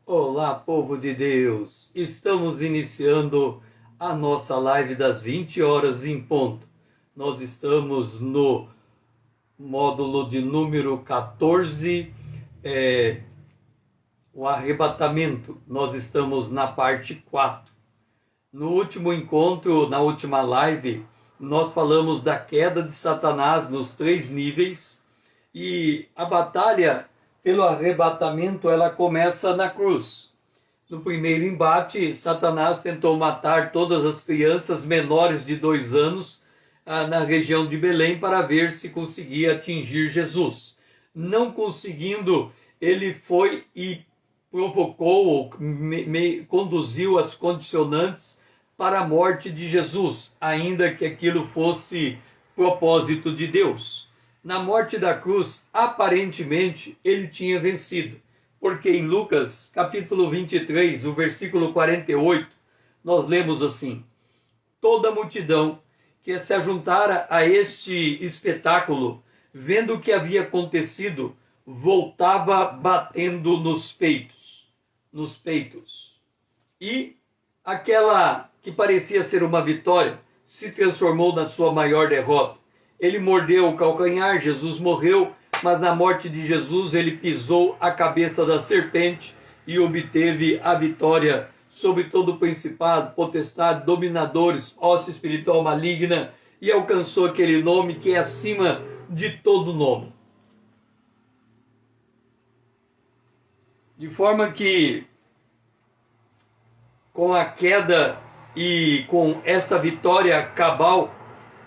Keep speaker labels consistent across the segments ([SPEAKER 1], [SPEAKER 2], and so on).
[SPEAKER 1] Olá, povo de Deus! Estamos iniciando a nossa live das 20 horas em ponto. Nós estamos no módulo de número 14, o arrebatamento. Nós estamos na parte 4. No último encontro, na última live, nós falamos da queda de Satanás nos 3 níveis e a batalha pelo arrebatamento, ela começa na cruz. No primeiro embate, Satanás tentou matar todas as crianças menores de 2 anos na região de Belém para ver se conseguia atingir Jesus. Não conseguindo, ele foi e provocou, conduziu as condicionantes para a morte de Jesus, ainda que aquilo fosse propósito de Deus. Na morte da cruz, aparentemente, ele tinha vencido. Porque em Lucas, capítulo 23, o versículo 48, nós lemos assim: toda a multidão que se ajuntara a este espetáculo, vendo o que havia acontecido, voltava batendo nos peitos. E aquela que parecia ser uma vitória, se transformou na sua maior derrota. Ele mordeu o calcanhar, Jesus morreu, mas na morte de Jesus ele pisou a cabeça da serpente e obteve a vitória sobre todo o principado, potestade, dominadores, hoste espiritual maligna, e alcançou aquele nome que é acima de todo nome. De forma que, com a queda e com esta vitória cabal,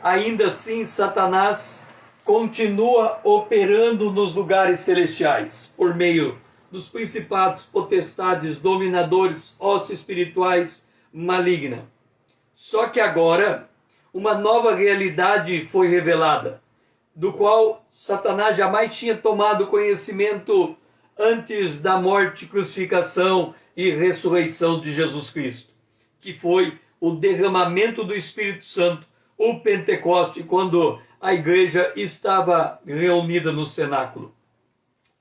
[SPEAKER 1] ainda assim Satanás continua operando nos lugares celestiais, por meio dos principados, potestades, dominadores, hostes espirituais maligna. Só que agora, uma nova realidade foi revelada, do qual Satanás jamais tinha tomado conhecimento antes da morte, crucificação e ressurreição de Jesus Cristo, que foi o derramamento do Espírito Santo, o Pentecoste, quando a igreja estava reunida no cenáculo.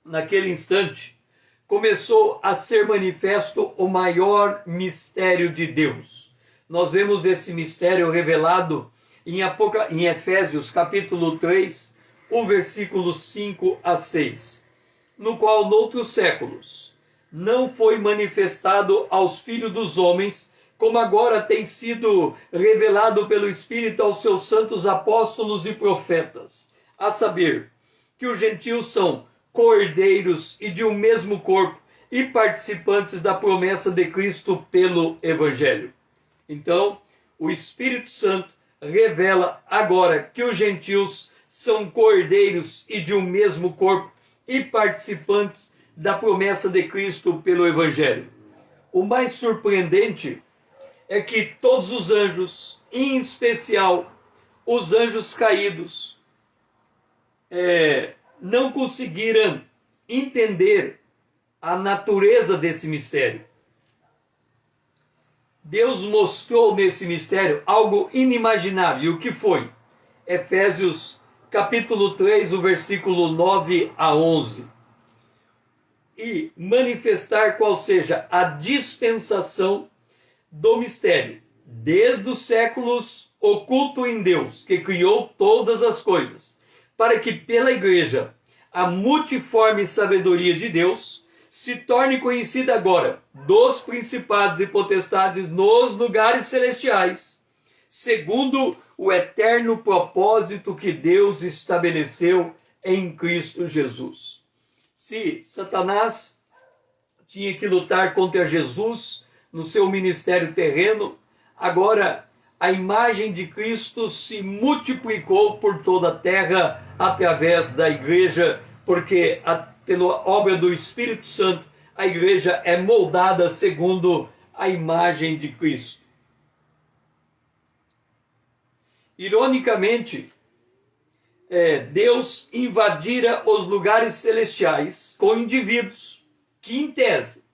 [SPEAKER 1] Naquele instante, começou a ser manifesto o maior mistério de Deus. Nós vemos esse mistério revelado em Efésios capítulo 3, o versículo 5 a 6, no qual, noutros séculos, não foi manifestado aos filhos dos homens, como agora tem sido revelado pelo Espírito aos seus santos apóstolos e profetas, a saber, que os gentios são cordeiros e de um mesmo corpo e participantes da promessa de Cristo pelo Evangelho. Então, o Espírito Santo revela agora que os gentios são cordeiros e de um mesmo corpo e participantes da promessa de Cristo pelo Evangelho. O mais surpreendente é que todos os anjos, em especial os anjos caídos, não conseguiram entender a natureza desse mistério. Deus mostrou nesse mistério algo inimaginável. E o que foi? Efésios capítulo 3, o versículo 9 a 11. E manifestar qual seja a dispensação do mistério, desde os séculos oculto em Deus, que criou todas as coisas, para que pela igreja a multiforme sabedoria de Deus se torne conhecida agora dos principados e potestades nos lugares celestiais, segundo o eterno propósito que Deus estabeleceu em Cristo Jesus. Se Satanás tinha que lutar contra Jesus no seu ministério terreno, agora a imagem de Cristo se multiplicou por toda a terra através da igreja, porque pela obra do Espírito Santo a igreja é moldada segundo a imagem de Cristo. Ironicamente, Deus invadira os lugares celestiais com indivíduos que, em tese,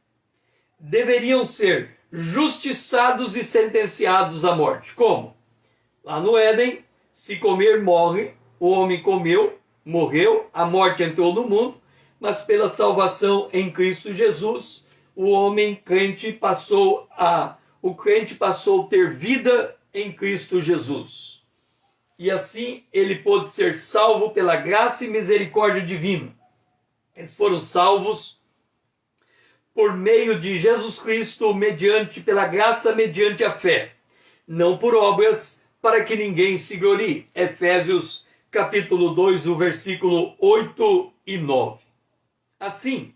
[SPEAKER 1] deveriam ser justiçados e sentenciados à morte. Como? Lá no Éden, se comer, morre. O homem comeu, morreu, a morte entrou no mundo, mas pela salvação em Cristo Jesus, o crente passou a ter vida em Cristo Jesus. E assim ele pôde ser salvo pela graça e misericórdia divina. Eles foram salvos por meio de Jesus Cristo, pela graça, mediante a fé, não por obras, para que ninguém se glorie. Efésios capítulo 2, o versículo 8 e 9. Assim,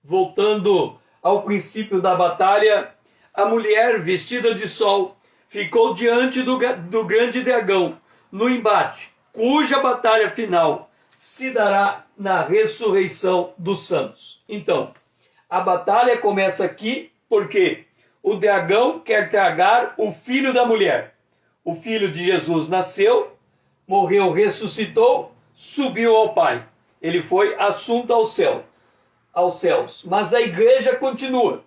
[SPEAKER 1] voltando ao princípio da batalha, a mulher vestida de sol ficou diante do grande dragão no embate, cuja batalha final se dará na ressurreição dos santos. Então, a batalha começa aqui porque o dragão quer tragar o filho da mulher. O filho de Jesus nasceu, morreu, ressuscitou, subiu ao Pai. Ele foi assunto aos céus. Mas a igreja continua.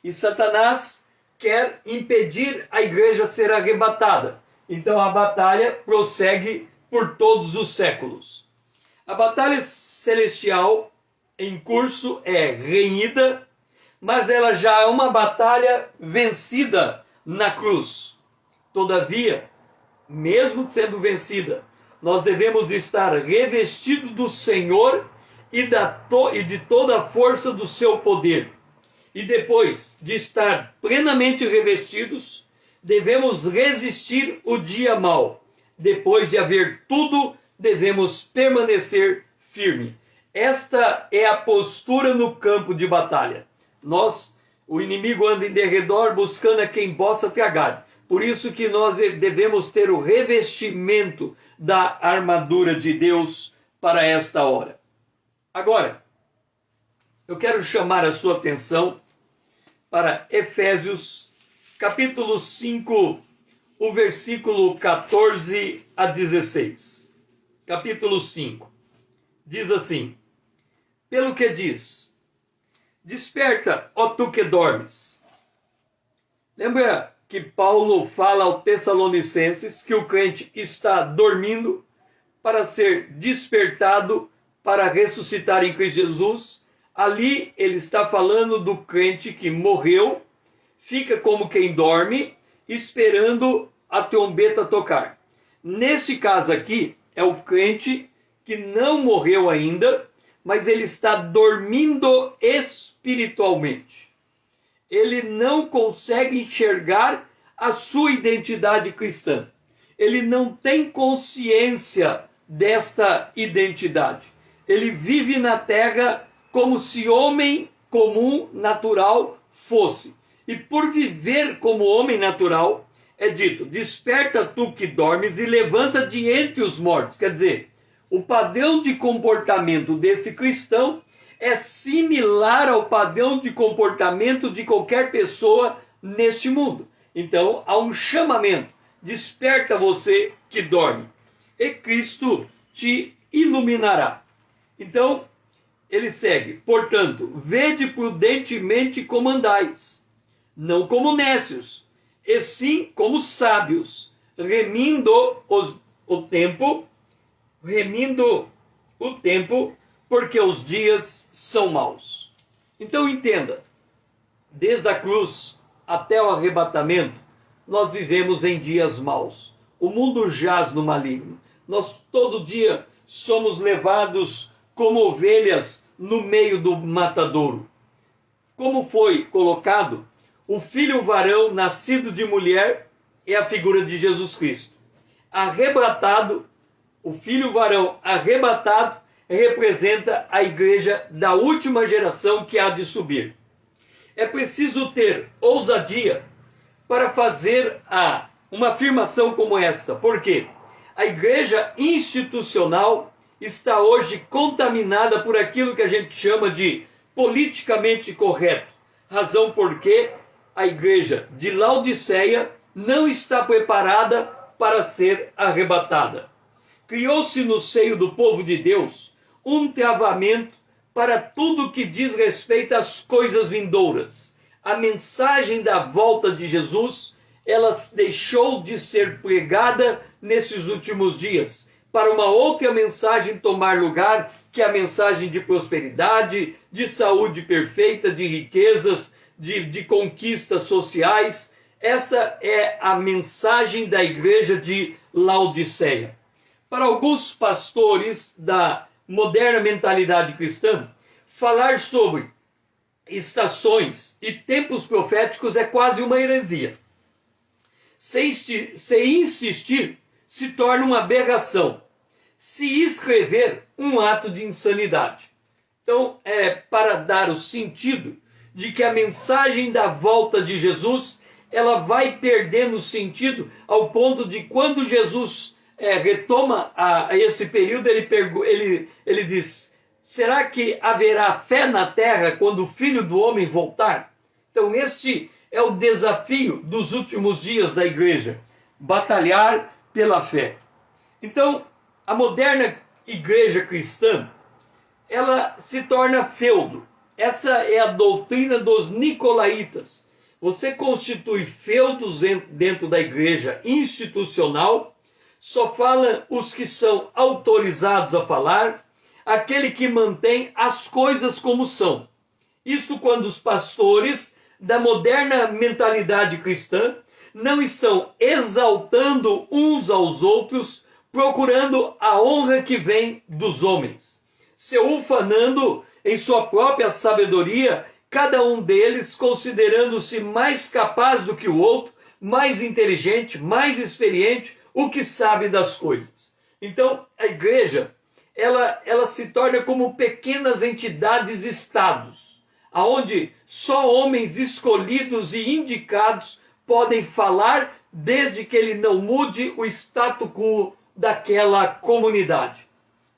[SPEAKER 1] E Satanás quer impedir a igreja ser arrebatada. Então a batalha prossegue por todos os séculos. A batalha celestial em curso é renhida, mas ela já é uma batalha vencida na cruz. Todavia, mesmo sendo vencida, nós devemos estar revestidos do Senhor e de toda a força do seu poder. E depois de estar plenamente revestidos, devemos resistir o dia mau. Depois de haver tudo, devemos permanecer firme. Esta é a postura no campo de batalha. O inimigo anda em derredor buscando a quem possa tragar. Por isso que nós devemos ter o revestimento da armadura de Deus para esta hora. Agora, eu quero chamar a sua atenção para Efésios capítulo 5, o versículo 14 a 16. Capítulo 5. Diz assim: pelo que diz, desperta, ó tu que dormes. Lembra que Paulo fala aos Tessalonicenses que o crente está dormindo para ser despertado para ressuscitar em Cristo Jesus? Ali ele está falando do crente que morreu, fica como quem dorme, esperando a trombeta tocar. Neste caso aqui, é o crente que não morreu ainda, mas ele está dormindo espiritualmente. Ele não consegue enxergar a sua identidade cristã. Ele não tem consciência desta identidade. Ele vive na terra como se homem comum, natural, fosse. E por viver como homem natural, é dito, desperta tu que dormes e levanta de entre os mortos. Quer dizer, o padrão de comportamento desse cristão é similar ao padrão de comportamento de qualquer pessoa neste mundo. Então, há um chamamento. Desperta você que dorme, e Cristo te iluminará. Então, ele segue. Portanto, vede prudentemente como andais, não como nécios, e sim como sábios, remindo o tempo, porque os dias são maus. Então entenda, desde a cruz até o arrebatamento, nós vivemos em dias maus. O mundo jaz no maligno. Nós todo dia somos levados como ovelhas no meio do matadouro. Como foi colocado, o filho varão nascido de mulher é a figura de Jesus Cristo. Arrebatado, o filho varão arrebatado representa a igreja da última geração que há de subir. É preciso ter ousadia para fazer uma afirmação como esta. Por quê? A igreja institucional está hoje contaminada por aquilo que a gente chama de politicamente correto. Razão porque a igreja de Laodiceia não está preparada para ser arrebatada. Criou-se no seio do povo de Deus um travamento para tudo que diz respeito às coisas vindouras. A mensagem da volta de Jesus, ela deixou de ser pregada nesses últimos dias, para uma outra mensagem tomar lugar, que é a mensagem de prosperidade, de saúde perfeita, de riquezas, de conquistas sociais. Esta é a mensagem da igreja de Laodiceia. Para alguns pastores da moderna mentalidade cristã, falar sobre estações e tempos proféticos é quase uma heresia. Se insistir, se torna uma aberração. Se escrever, um ato de insanidade. Então, para dar o sentido de que a mensagem da volta de Jesus, ela vai perdendo sentido ao ponto de quando Jesus retoma a esse período, ele diz: será que haverá fé na terra quando o Filho do Homem voltar? Então, este é o desafio dos últimos dias da igreja, batalhar pela fé. Então, a moderna igreja cristã, ela se torna feudo. Essa é a doutrina dos nicolaítas. Você constitui feudos dentro da igreja institucional, só falam os que são autorizados a falar, aquele que mantém as coisas como são. Isto quando os pastores da moderna mentalidade cristã não estão exaltando uns aos outros, procurando a honra que vem dos homens, se ufanando em sua própria sabedoria, cada um deles considerando-se mais capaz do que o outro, mais inteligente, mais experiente, o que sabe das coisas. Então, a igreja, ela se torna como pequenas entidades-estados, aonde só homens escolhidos e indicados podem falar, desde que ele não mude o status quo daquela comunidade.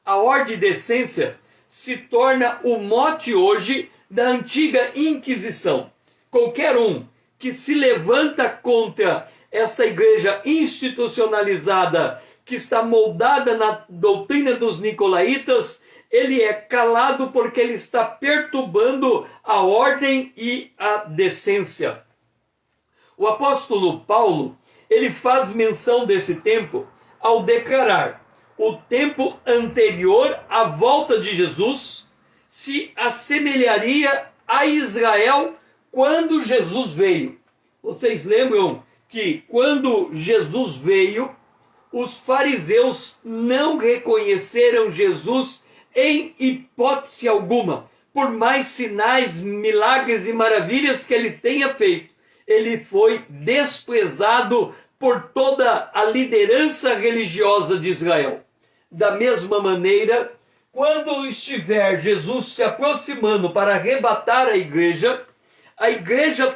[SPEAKER 1] A ordem de decência se torna o mote hoje da antiga Inquisição. Qualquer um que se levanta contra esta igreja institucionalizada, que está moldada na doutrina dos nicolaítas, ele é calado porque ele está perturbando a ordem e a decência. O apóstolo Paulo, ele faz menção desse tempo ao declarar: o tempo anterior à volta de Jesus se assemelharia a Israel quando Jesus veio. Vocês lembram que quando Jesus veio, os fariseus não reconheceram Jesus em hipótese alguma, por mais sinais, milagres e maravilhas que ele tenha feito. Ele foi desprezado por toda a liderança religiosa de Israel. Da mesma maneira, quando estiver Jesus se aproximando para arrebatar a igreja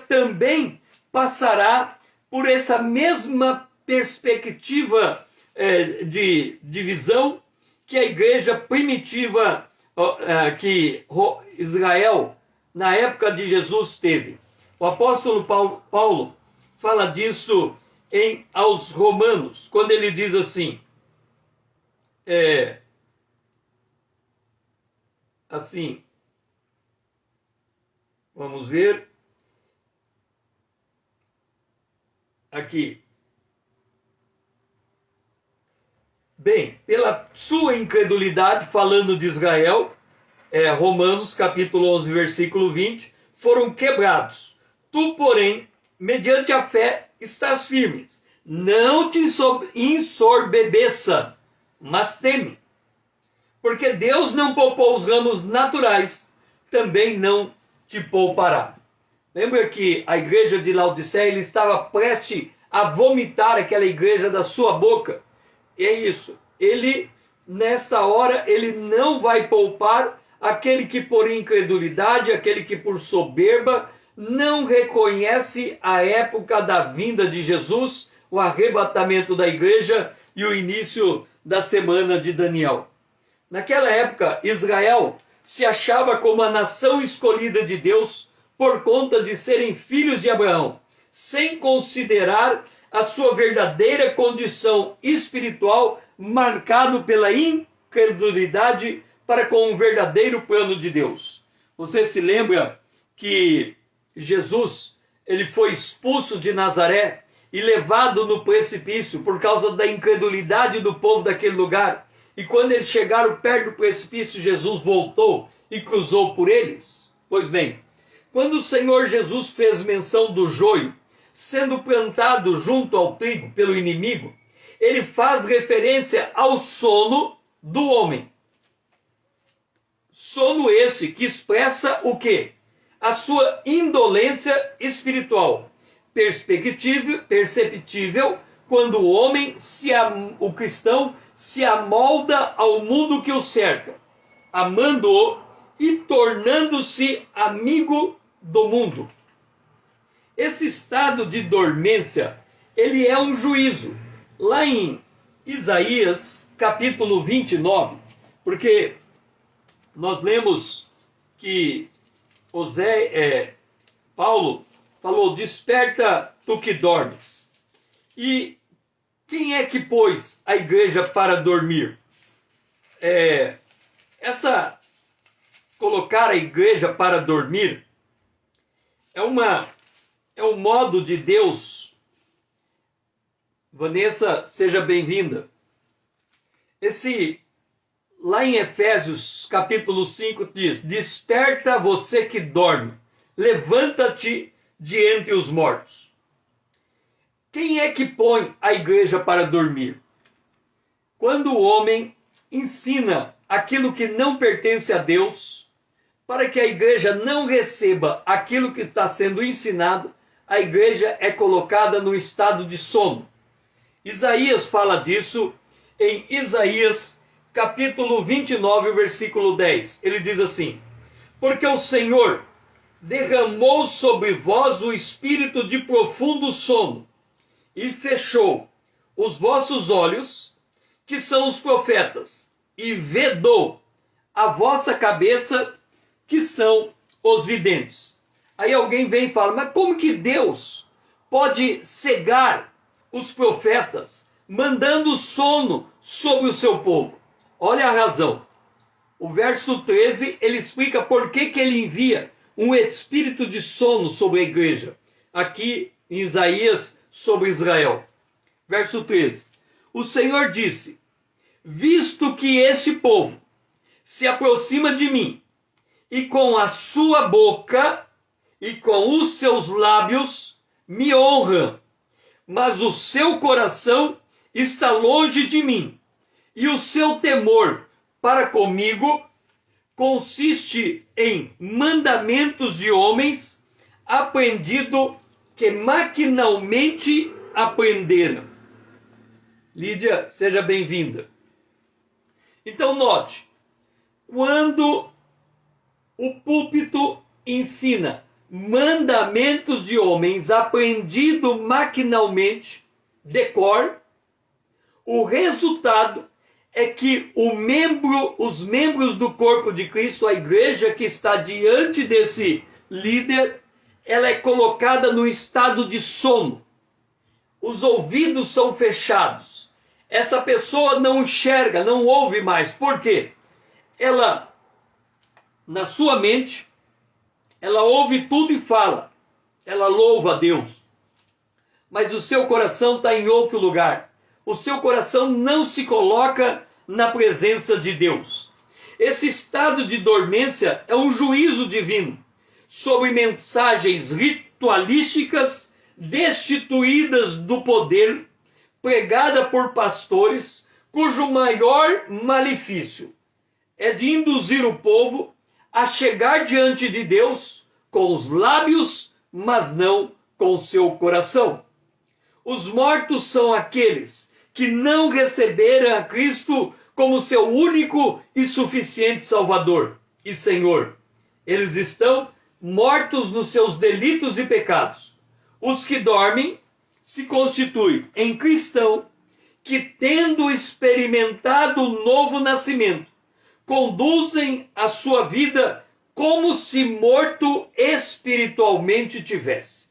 [SPEAKER 1] também passará por essa mesma perspectiva de divisão que a igreja primitiva, que Israel, na época de Jesus, teve. O apóstolo Paulo fala disso aos Romanos, quando ele diz assim, vamos ver, aqui. Bem, pela sua incredulidade, falando de Israel, Romanos capítulo 11, versículo 20, foram quebrados. Tu, porém, mediante a fé, estás firmes. Não te ensorbebeça, mas teme. Porque Deus não poupou os ramos naturais, também não te poupará. Lembra que a igreja de Laodiceia, ele estava prestes a vomitar aquela igreja da sua boca? E é isso. Ele, nesta hora, ele não vai poupar aquele que por incredulidade, aquele que por soberba, não reconhece a época da vinda de Jesus, o arrebatamento da igreja e o início da semana de Daniel. Naquela época, Israel se achava como a nação escolhida de Deus por conta de serem filhos de Abraão, sem considerar a sua verdadeira condição espiritual, marcado pela incredulidade para com o verdadeiro plano de Deus. Você se lembra que Jesus, ele foi expulso de Nazaré e levado no precipício por causa da incredulidade do povo daquele lugar. E quando eles chegaram perto do precipício, Jesus voltou e cruzou por eles. Pois bem, Quando o Senhor Jesus fez menção do joio sendo plantado junto ao trigo pelo inimigo, ele faz referência ao sono do homem. Sono esse que expressa o quê? A sua indolência espiritual, perceptível quando o homem, o cristão, se amolda ao mundo que o cerca, amando-o e tornando-se amigo do mundo. Esse estado de dormência, ele é um juízo. Lá em Isaías, capítulo 29, porque nós lemos que Paulo falou, desperta tu que dormes. E quem é que pôs a igreja para dormir? Colocar a igreja para dormir é um modo de Deus. Vanessa, seja bem-vinda. Lá em Efésios capítulo 5 diz, desperta você que dorme, levanta-te de entre os mortos. Quem é que põe a igreja para dormir? Quando o homem ensina aquilo que não pertence a Deus, para que a igreja não receba aquilo que está sendo ensinado, a igreja é colocada no estado de sono. Isaías fala disso em Isaías capítulo 29, versículo 10. Ele diz assim, porque o Senhor derramou sobre vós o espírito de profundo sono, e fechou os vossos olhos, que são os profetas, e vedou a vossa cabeça, que são os videntes. Aí alguém vem e fala, mas como que Deus pode cegar os profetas, mandando sono sobre o seu povo? Olha a razão. O verso 13, ele explica por que ele envia um espírito de sono sobre a igreja. Aqui em Isaías, sobre Israel. Verso 13. O Senhor disse, visto que este povo se aproxima de mim, e com a sua boca e com os seus lábios me honra, mas o seu coração está longe de mim, e o seu temor para comigo consiste em mandamentos de homens, aprendido que maquinalmente aprenderam. Lídia, seja bem-vinda. Então note, quando o púlpito ensina mandamentos de homens aprendido maquinalmente, decor, o resultado é que os membros do corpo de Cristo, a igreja que está diante desse líder, ela é colocada no estado de sono. Os ouvidos são fechados. Essa pessoa não enxerga, não ouve mais. Por quê? Ela, na sua mente, ela ouve tudo e fala. Ela louva a Deus. Mas o seu coração está em outro lugar. O seu coração não se coloca na presença de Deus. Esse estado de dormência é um juízo divino sobre mensagens ritualísticas destituídas do poder, pregada por pastores, cujo maior malefício é de induzir o povo a chegar diante de Deus com os lábios, mas não com o seu coração. Os mortos são aqueles que não receberam a Cristo como seu único e suficiente Salvador e Senhor. Eles estão mortos nos seus delitos e pecados. Os que dormem se constituem em cristão que, tendo experimentado o novo nascimento, conduzem a sua vida como se morto espiritualmente tivesse.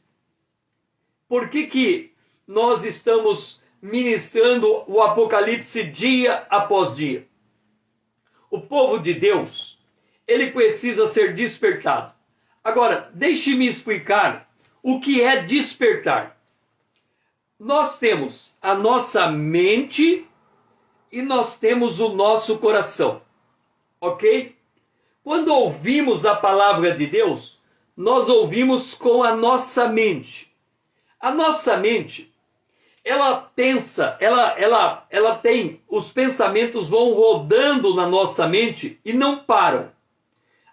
[SPEAKER 1] Por que nós estamos ministrando o Apocalipse dia após dia? O povo de Deus, ele precisa ser despertado. Agora, deixe-me explicar o que é despertar. Nós temos a nossa mente e nós temos o nosso coração. Ok? Quando ouvimos a palavra de Deus, nós ouvimos com a nossa mente. A nossa mente, ela pensa, ela tem, os pensamentos vão rodando na nossa mente e não param.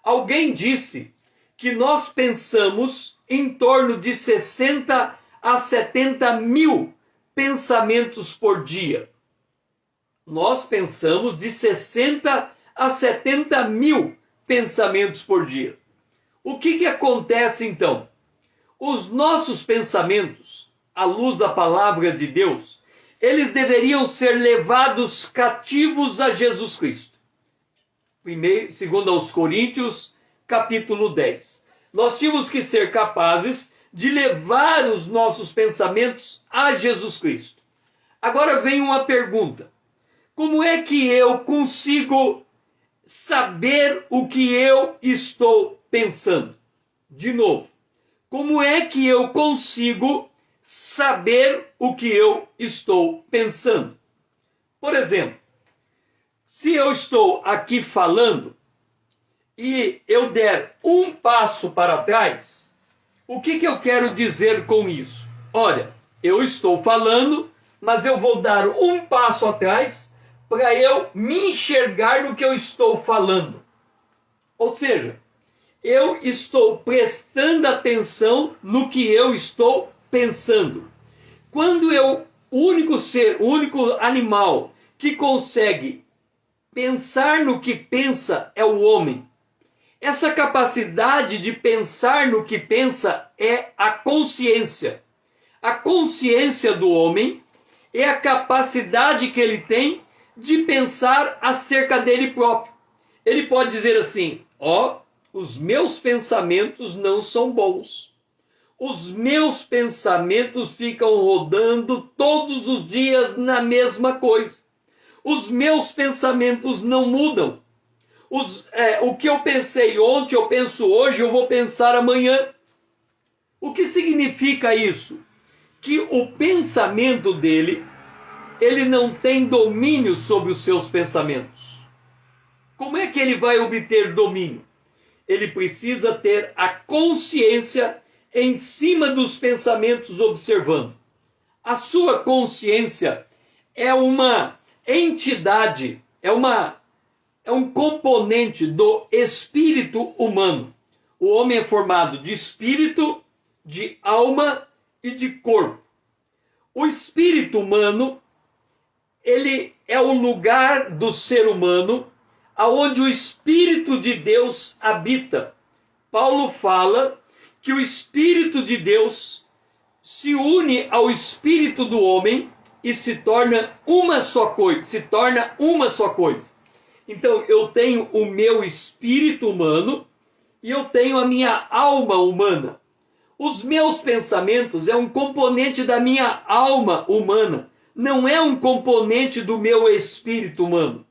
[SPEAKER 1] Alguém disse que nós pensamos em torno de 60 a 70 mil pensamentos por dia. Nós pensamos de 60 a 70 mil pensamentos por dia. O que acontece então? Os nossos pensamentos, à luz da palavra de Deus, eles deveriam ser levados cativos a Jesus Cristo. Segundo aos Coríntios, capítulo 10. Nós tínhamos que ser capazes de levar os nossos pensamentos a Jesus Cristo. Agora vem uma pergunta. Como é que eu consigo saber o que eu estou pensando? De novo, como é que eu consigo saber o que eu estou pensando? Por exemplo, se eu estou aqui falando e eu der um passo para trás, o que eu quero dizer com isso? Olha, eu estou falando, mas eu vou dar um passo atrás para eu me enxergar no que eu estou falando. Ou seja, eu estou prestando atenção no que eu estou pensando. Quando o único animal que consegue pensar no que pensa é o homem. Essa capacidade de pensar no que pensa é a consciência. A consciência do homem é a capacidade que ele tem de pensar acerca dele próprio. Ele pode dizer assim: os meus pensamentos não são bons. Os meus pensamentos ficam rodando todos os dias na mesma coisa. Os meus pensamentos não mudam. O que eu pensei ontem, eu penso hoje, eu vou pensar amanhã. O que significa isso? Que o pensamento dele, ele não tem domínio sobre os seus pensamentos. Como é que ele vai obter domínio? Ele precisa ter a consciência em cima dos pensamentos observando. A sua consciência é uma entidade, é um componente do espírito humano. O homem é formado de espírito, de alma e de corpo. O espírito humano, ele é o lugar do ser humano aonde o Espírito de Deus habita. Paulo fala que o Espírito de Deus se une ao Espírito do homem e se torna uma só coisa. Então eu tenho o meu espírito humano e eu tenho a minha alma humana. Os meus pensamentos é um componente da minha alma humana, não é um componente do meu espírito humano.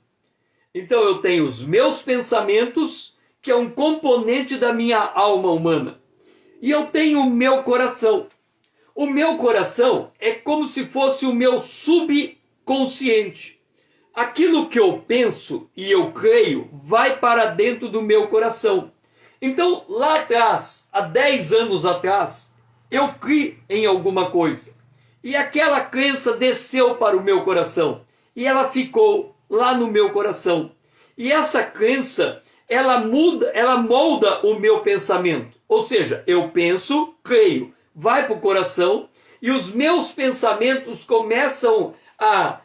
[SPEAKER 1] Então eu tenho os meus pensamentos, que é um componente da minha alma humana. E eu tenho o meu coração. O meu coração é como se fosse o meu subconsciente. Aquilo que eu penso e eu creio vai para dentro do meu coração. Então, lá atrás, há 10 anos atrás, eu criei em alguma coisa. E aquela crença desceu para o meu coração. E ela ficou lá no meu coração. E essa crença, ela molda o meu pensamento. Ou seja, eu penso, creio, vai para o coração e os meus pensamentos começam a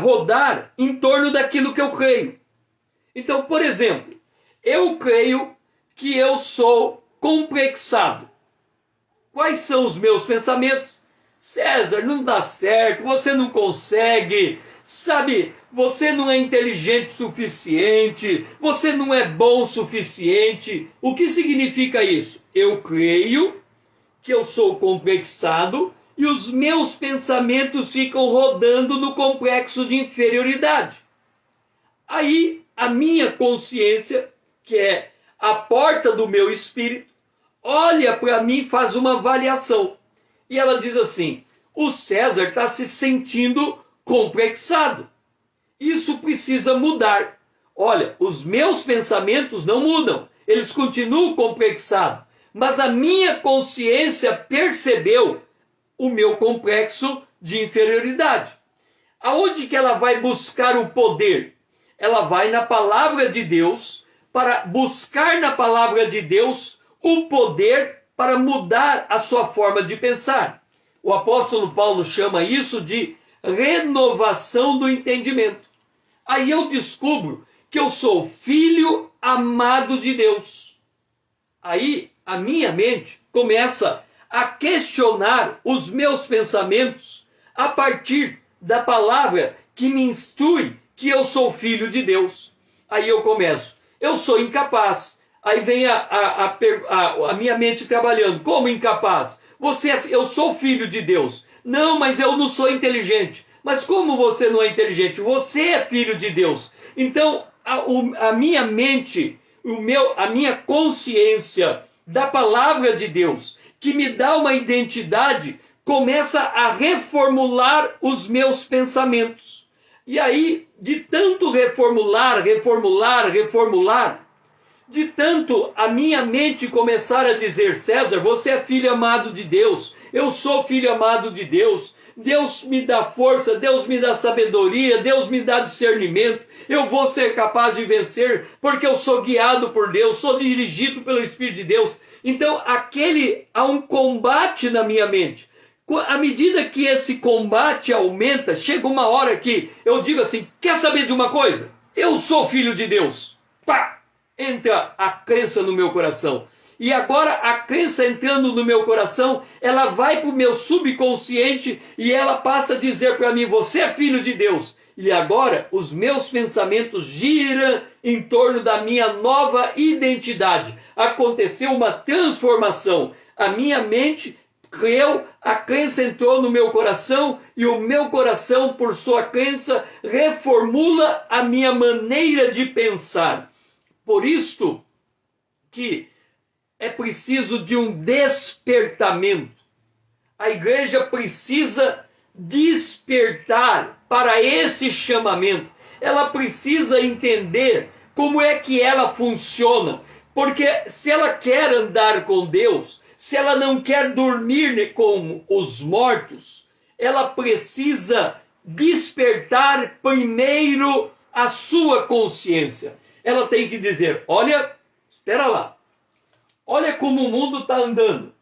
[SPEAKER 1] rodar em torno daquilo que eu creio. Então, por exemplo, eu creio que eu sou complexado. Quais são os meus pensamentos? César, não dá certo, você não consegue, sabe, você não é inteligente o suficiente, você não é bom o suficiente. O que significa isso? Eu creio que eu sou complexado e os meus pensamentos ficam rodando no complexo de inferioridade. Aí a minha consciência, que é a porta do meu espírito, olha para mim e faz uma avaliação. E ela diz assim: o César está se sentindo complexado. Isso precisa mudar. Olha, os meus pensamentos não mudam. Eles continuam complexados. mas a minha consciência percebeu o meu complexo de inferioridade. Aonde que ela vai buscar o poder? Ela vai na palavra de Deus para buscar na palavra de Deus o poder para mudar a sua forma de pensar. O apóstolo Paulo chama isso de renovação do entendimento. Aí eu descubro que eu sou filho amado de Deus. Aí a minha mente começa a questionar os meus pensamentos a partir da palavra que me instrui que eu sou filho de Deus. Aí eu começo, eu sou incapaz. Aí vem a minha mente trabalhando, como incapaz? Eu sou filho de Deus. Não, mas eu não sou inteligente. Mas como você não é inteligente? Você é filho de Deus. Então, a minha mente, a minha consciência da palavra de Deus, que me dá uma identidade, começa a reformular os meus pensamentos. E aí, de tanto reformular, de tanto a minha mente começar a dizer, César, você é filho amado de Deus, eu sou filho amado de Deus, Deus me dá força, Deus me dá sabedoria, Deus me dá discernimento, eu vou ser capaz de vencer, porque eu sou guiado por Deus, sou dirigido pelo Espírito de Deus. Então, há um combate na minha mente. À medida que esse combate aumenta, chega uma hora que eu digo assim, quer saber de uma coisa? Eu sou filho de Deus. Pá! Entra a crença no meu coração. E agora a crença entrando no meu coração, ela vai para o meu subconsciente e ela passa a dizer para mim, você é filho de Deus. E agora os meus pensamentos giram em torno da minha nova identidade. Aconteceu uma transformação. A minha mente creu, a crença entrou no meu coração e o meu coração, por sua crença, reformula a minha maneira de pensar. Por isto que é preciso de um despertamento. A igreja precisa despertar para esse chamamento. Ela precisa entender como é que ela funciona. Porque se ela quer andar com Deus, se ela não quer dormir com os mortos, ela precisa despertar primeiro a sua consciência. Ela tem que dizer, olha, espera lá, olha como o mundo está andando,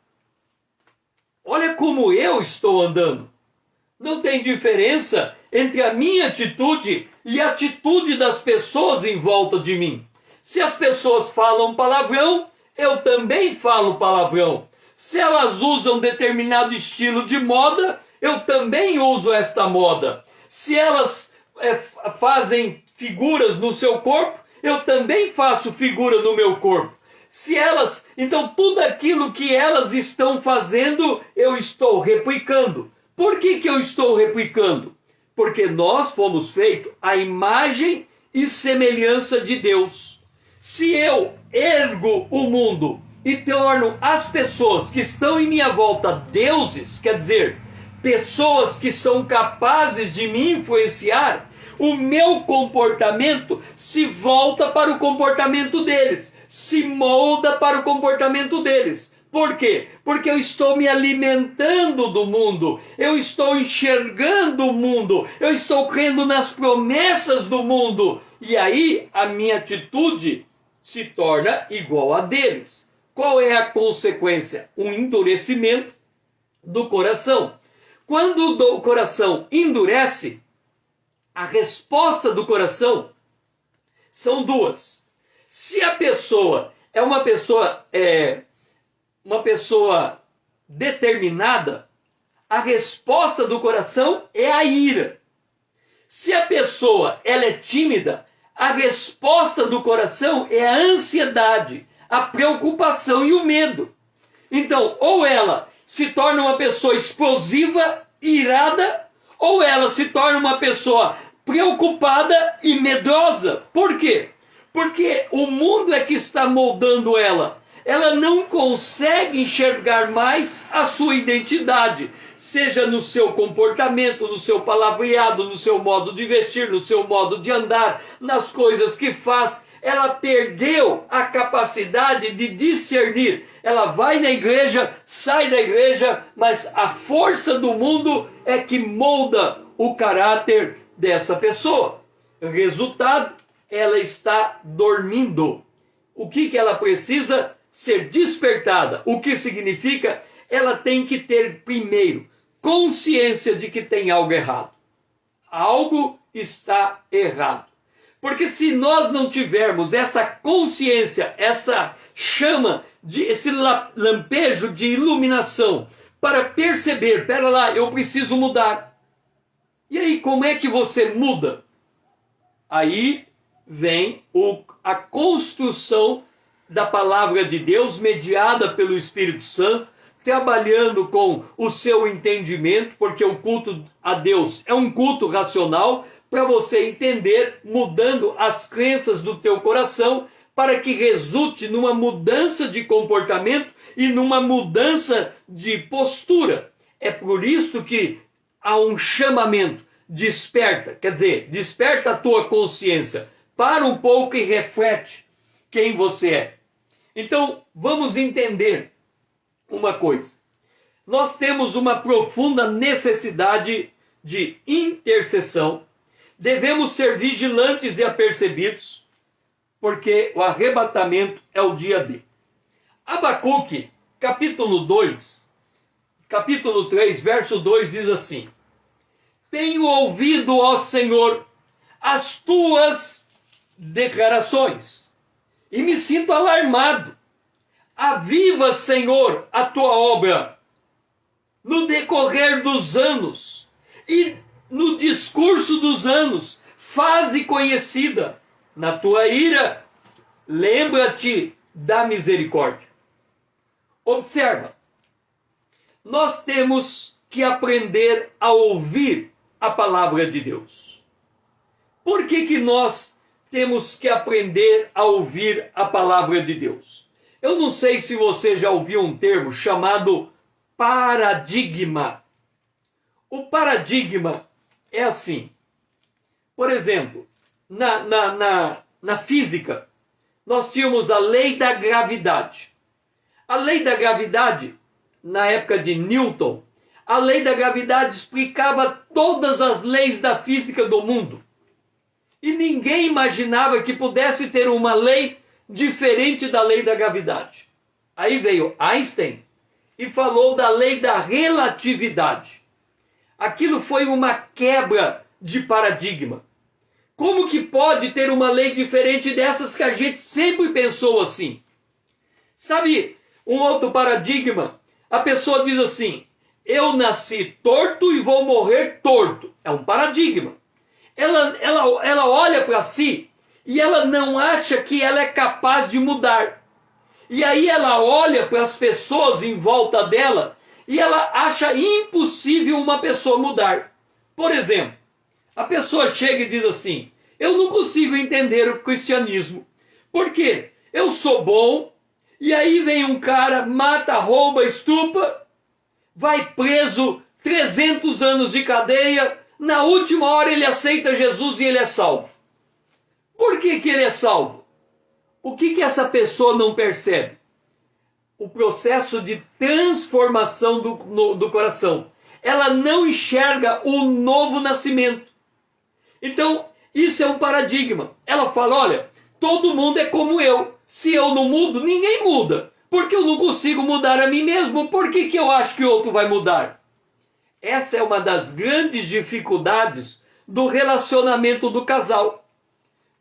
[SPEAKER 1] olha como eu estou andando. Não tem diferença entre a minha atitude e a atitude das pessoas em volta de mim. Se as pessoas falam palavrão, eu também falo palavrão. Se elas usam determinado estilo de moda, eu também uso esta moda. Se elas fazem figuras no seu corpo, eu também faço figura no meu corpo. Então tudo aquilo que elas estão fazendo, eu estou replicando. Por que eu estou replicando? Porque nós fomos feitos à imagem e semelhança de Deus. Se eu ergo o mundo e torno as pessoas que estão em minha volta deuses, quer dizer, pessoas que são capazes de me influenciar, o meu comportamento se volta para o comportamento deles, se molda para o comportamento deles. Por quê? Porque eu estou me alimentando do mundo, eu estou enxergando o mundo, eu estou crendo nas promessas do mundo, e aí a minha atitude se torna igual a deles. Qual é a consequência? Um endurecimento do coração. Quando o coração endurece, a resposta do coração são duas. Se a pessoa é uma pessoa determinada, a resposta do coração é a ira. Se a pessoa ela é tímida, a resposta do coração é a ansiedade, a preocupação e o medo. Então, ou ela se torna uma pessoa explosiva, irada, ou ela se torna uma pessoa preocupada e medrosa. Por quê? Porque o mundo é que está moldando ela. Ela não consegue enxergar mais a sua identidade, seja no seu comportamento, no seu palavreado, no seu modo de vestir, no seu modo de andar, nas coisas que faz. ela perdeu a capacidade de discernir. Ela vai na igreja, sai da igreja, mas a força do mundo é que molda o caráter dessa pessoa. Resultado, ela está dormindo. O que ela precisa? Ser despertada. O que significa? Ela tem que ter primeiro consciência de que tem algo errado. Algo está errado. Porque se nós não tivermos essa consciência, essa chama, esse lampejo de iluminação para perceber, pera lá, eu preciso mudar. E aí, como é que você muda? Aí vem a construção da palavra de Deus, mediada pelo Espírito Santo, trabalhando com o seu entendimento, porque o culto a Deus é um culto racional, para você entender, mudando as crenças do teu coração, para que resulte numa mudança de comportamento e numa mudança de postura. É por isso que há um chamamento, desperta, quer dizer, desperta a tua consciência, para um pouco e reflete quem você é. Então, vamos entender uma coisa. Nós temos uma profunda necessidade de intercessão. Devemos ser vigilantes e apercebidos, porque o arrebatamento é o dia D. Abacuque, capítulo 3, verso 2 diz assim: Tenho ouvido, ó Senhor, as tuas declarações, e me sinto alarmado. Aviva, Senhor, a tua obra no decorrer dos anos e no discurso dos anos, faze conhecida. Na tua ira, lembra-te da misericórdia. Observa, nós temos que aprender a ouvir a palavra de Deus. Por que nós temos que aprender a ouvir a palavra de Deus? Eu não sei se você já ouviu um termo chamado paradigma. O paradigma é assim. Por exemplo, na física, nós tínhamos a lei da gravidade. A lei da gravidade, na época de Newton, a lei da gravidade explicava todas as leis da física do mundo. E ninguém imaginava que pudesse ter uma lei diferente da lei da gravidade. Aí veio Einstein e falou da lei da relatividade. Aquilo foi uma quebra de paradigma. Como que pode ter uma lei diferente dessas que a gente sempre pensou assim? Sabe, um outro paradigma, a pessoa diz assim: eu nasci torto e vou morrer torto. É um paradigma. Ela olha para si e ela não acha que ela é capaz de mudar. E aí ela olha para as pessoas em volta dela e ela acha impossível uma pessoa mudar. Por exemplo, a pessoa chega e diz assim: eu não consigo entender o cristianismo. Por quê? Eu sou bom, e aí vem um cara, mata, rouba, estupra, vai preso, 300 anos de cadeia, na última hora ele aceita Jesus e ele é salvo. Por que ele é salvo? O que essa pessoa não percebe? O processo de transformação do coração. Ela não enxerga o novo nascimento. Então, isso é um paradigma. Ela fala: olha, todo mundo é como eu. Se eu não mudo, ninguém muda. Porque eu não consigo mudar a mim mesmo. Por que eu acho que o outro vai mudar? Essa é uma das grandes dificuldades do relacionamento do casal.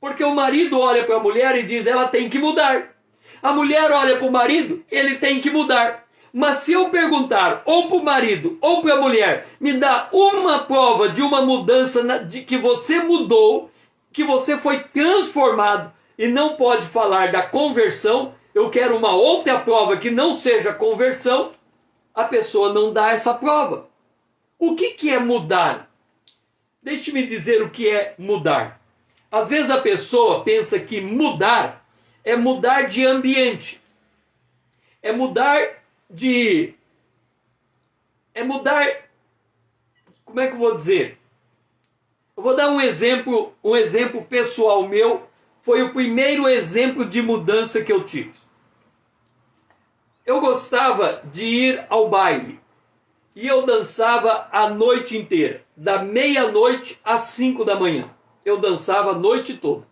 [SPEAKER 1] Porque o marido olha para a mulher e diz: ela tem que mudar. A mulher olha para o marido, ele tem que mudar. Mas se eu perguntar ou para o marido ou para a mulher, me dá uma prova de uma mudança de que você mudou, que você foi transformado, e não pode falar da conversão, eu quero uma outra prova que não seja conversão, a pessoa não dá essa prova. O que é mudar? Deixe-me dizer o que é mudar. Às vezes a pessoa pensa que mudar é mudar de ambiente. É mudar, como é que eu vou dizer? Eu vou dar um exemplo pessoal meu, foi o primeiro exemplo de mudança que eu tive. Eu gostava de ir ao baile e eu dançava a noite inteira, da meia-noite às 5 da manhã. Eu dançava a noite toda.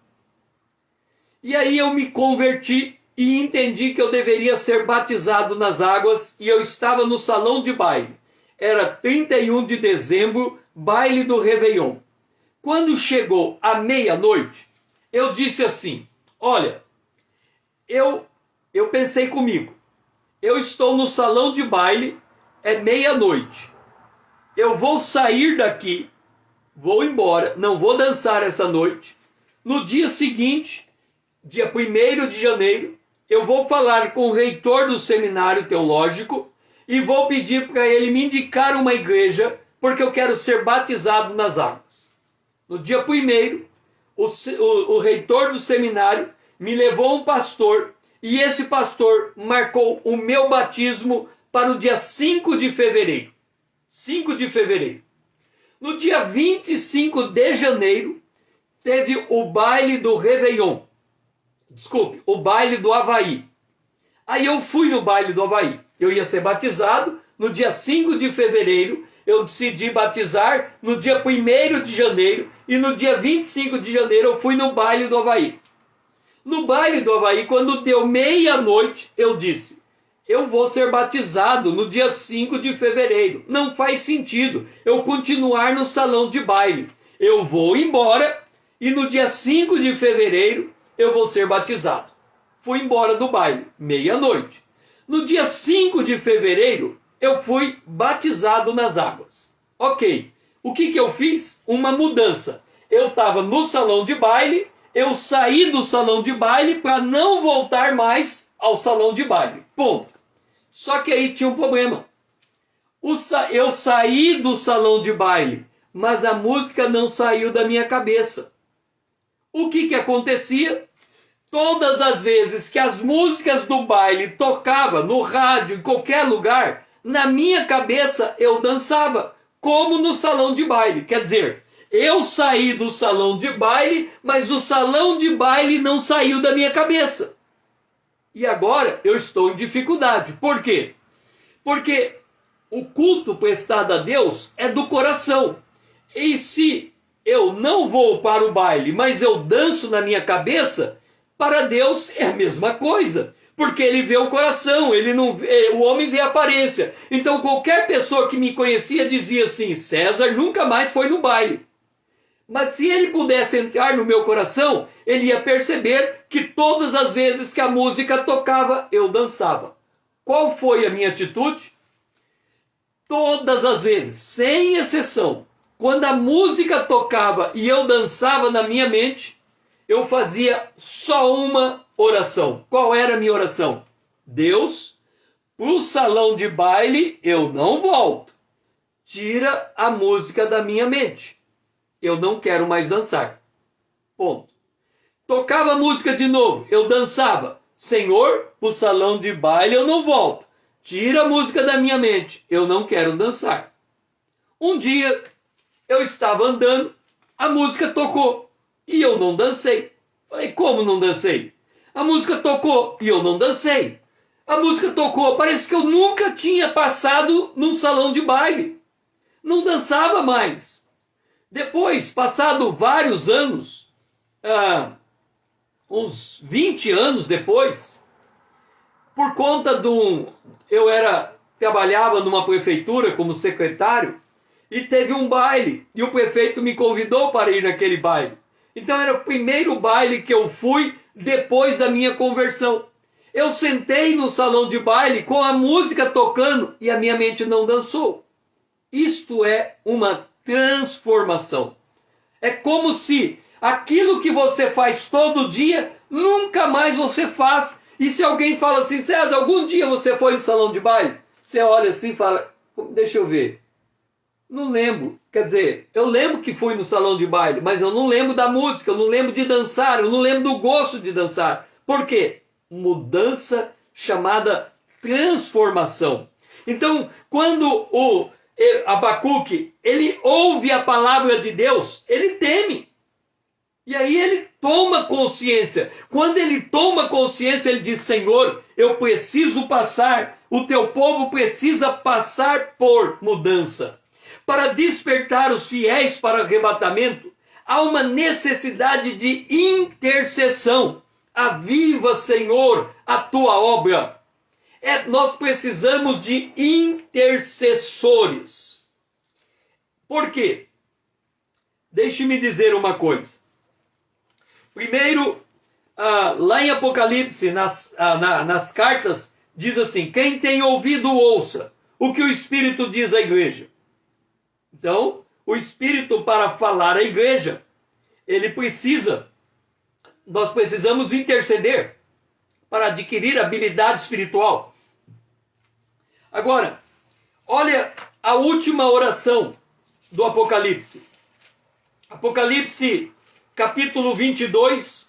[SPEAKER 1] E aí eu me converti e entendi que eu deveria ser batizado nas águas e eu estava no salão de baile. Era 31 de dezembro, baile do Réveillon. Quando chegou a meia-noite, eu disse assim, olha, eu pensei comigo, eu estou no salão de baile, é meia-noite, eu vou sair daqui, vou embora, não vou dançar essa noite, no dia seguinte, dia 1º de janeiro, eu vou falar com o reitor do seminário teológico e vou pedir para ele me indicar uma igreja, porque eu quero ser batizado nas águas. No dia 1º, o reitor do seminário me levou a um pastor e esse pastor marcou o meu batismo para o dia 5 de fevereiro. 5 de fevereiro. No dia 25 de janeiro, teve o baile do Réveillon. Desculpe, o baile do Havaí. Aí eu fui no baile do Havaí. Eu ia ser batizado no dia 5 de fevereiro. Eu decidi batizar no dia 1º de janeiro. E no dia 25 de janeiro eu fui no baile do Havaí. No baile do Havaí, quando deu meia-noite, eu disse, eu vou ser batizado no dia 5 de fevereiro. Não faz sentido eu continuar no salão de baile. Eu vou embora e no dia 5 de fevereiro eu vou ser batizado. Fui embora do baile, meia-noite. No dia 5 de fevereiro, eu fui batizado nas águas. Ok, o que eu fiz? Uma mudança. Eu estava no salão de baile, eu saí do salão de baile para não voltar mais ao salão de baile. Ponto. Só que aí tinha um problema. Eu saí do salão de baile, mas a música não saiu da minha cabeça. O que acontecia? Todas as vezes que as músicas do baile tocavam no rádio, em qualquer lugar, na minha cabeça eu dançava, como no salão de baile. Quer dizer, eu saí do salão de baile, mas o salão de baile não saiu da minha cabeça. E agora eu estou em dificuldade. Por quê? Porque o culto prestado a Deus é do coração. E se eu não vou para o baile, mas eu danço na minha cabeça, para Deus é a mesma coisa. Porque ele vê o coração, ele não vê, o homem vê a aparência. Então qualquer pessoa que me conhecia dizia assim, César nunca mais foi no baile. Mas se ele pudesse entrar no meu coração, ele ia perceber que todas as vezes que a música tocava, eu dançava. Qual foi a minha atitude? Todas as vezes, sem exceção, quando a música tocava e eu dançava na minha mente, eu fazia só uma oração. Qual era a minha oração? Deus, para o salão de baile eu não volto. Tira a música da minha mente. Eu não quero mais dançar. Ponto. Tocava a música de novo, eu dançava. Senhor, para o salão de baile eu não volto. Tira a música da minha mente. Eu não quero dançar. Um dia eu estava andando, a música tocou e eu não dancei. Falei, como não dancei? A música tocou e eu não dancei. A música tocou, parece que eu nunca tinha passado num salão de baile. Não dançava mais. Depois, passado vários anos, uns 20 anos depois, por conta eu trabalhava numa prefeitura como secretário e teve um baile e o prefeito me convidou para ir naquele baile. Então era o primeiro baile que eu fui depois da minha conversão. Eu sentei no salão de baile com a música tocando e a minha mente não dançou. Isto é uma transformação. É como se aquilo que você faz todo dia, nunca mais você faz. E se alguém fala assim, César, algum dia você foi no salão de baile? Você olha assim e fala, deixa eu ver. Não lembro. Quer dizer, eu lembro que fui no salão de baile, mas eu não lembro da música, eu não lembro de dançar, eu não lembro do gosto de dançar. Por quê? Mudança chamada transformação. Então, quando o Abacuque, ele ouve a palavra de Deus, ele teme. E aí ele toma consciência. Quando ele toma consciência, ele diz: Senhor, eu preciso passar, o teu povo precisa passar por mudança. Para despertar os fiéis para o arrebatamento, há uma necessidade de intercessão. Aviva, Senhor, a tua obra. Nós precisamos de intercessores. Por quê? Deixe-me dizer uma coisa. Primeiro, lá em Apocalipse, nas cartas, diz assim: quem tem ouvido, ouça o que o Espírito diz à igreja. Então, o Espírito, para falar à igreja, nós precisamos interceder para adquirir habilidade espiritual. Agora, olha a última oração do Apocalipse. Apocalipse, capítulo 22,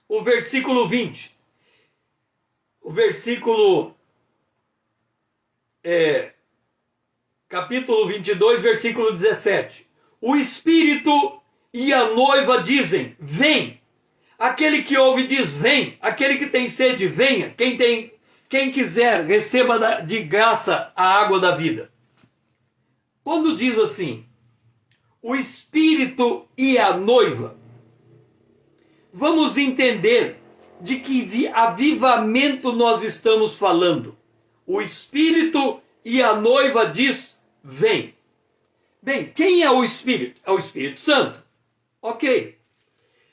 [SPEAKER 1] o versículo 20. O versículo... capítulo 22, versículo 17. O Espírito e a noiva dizem: vem. Aquele que ouve diz: vem. Aquele que tem sede, venha. Quem quiser, receba de graça a água da vida. Quando diz assim, o Espírito e a noiva, vamos entender de que avivamento nós estamos falando. O Espírito e a noiva diz: vem. Bem, quem é o Espírito? É o Espírito Santo. Ok.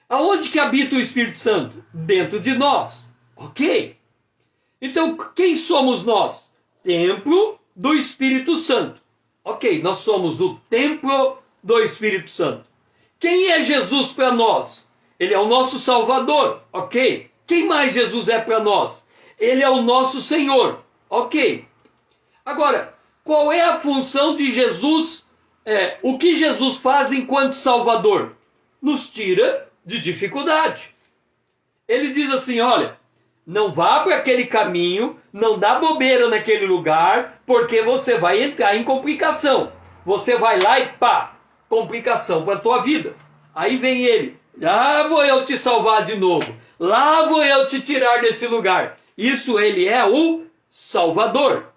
[SPEAKER 1] Aonde que habita o Espírito Santo? Dentro de nós. Ok. Então, quem somos nós? Templo do Espírito Santo. Ok, nós somos o templo do Espírito Santo. Quem é Jesus para nós? Ele é o nosso Salvador. Ok. Quem mais Jesus é para nós? Ele é o nosso Senhor. Ok. Agora, qual é a função de Jesus? O que Jesus faz enquanto Salvador? Nos tira de dificuldade. Ele diz assim: olha, não vá para aquele caminho, não dá bobeira naquele lugar, porque você vai entrar em complicação. Você vai lá e pá, complicação para a tua vida. Aí vem ele: lá vou eu te salvar de novo, lá vou eu te tirar desse lugar. Isso, ele é o Salvador.